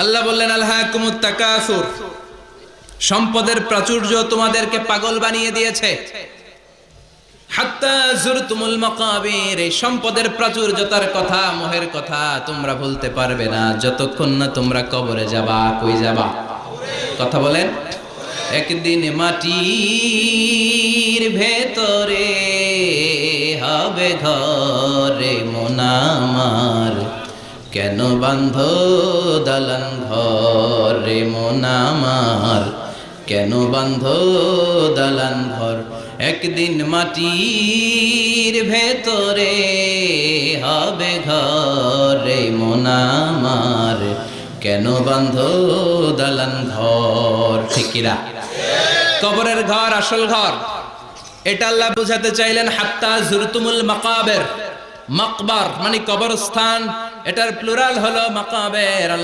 আল্লাহ বললেন আলহাকুমুত তাকাসুর, সম্পদের প্রাচুর্য তোমাদেরকে পাগল বানিয়ে দিয়েছে। হাত্তা যুরতুমুল মাকাবির, এই সম্পদের প্রাচুর্যতার কথা, মোহের কথা তোমরা ভুলতে পারবে না যতক্ষণ না তোমরা কবরে যাবা। কই যাবা? কথা বলেন। একদিন মাটির ভেতরে হবে ঘরে মন আমার, কেন বান্ধ দালান ঘর রে মন আমার, কেন বান্ধ দালান ঘর। একদিন মাটির ভেতরে হবে ঘর রে মন আমার, কেন বান্ধ দালান ঘর। ঠিক কিনা? কবরের ঘর আসল ঘর, এটা আল্লাহ বুঝাতে চাইলেন। হাত্তা যুরতুমুল মাকাবির, মাকবার মানে কবরস্থান, এটার প্লুরাল হলো মাকাবের। আল্লাহ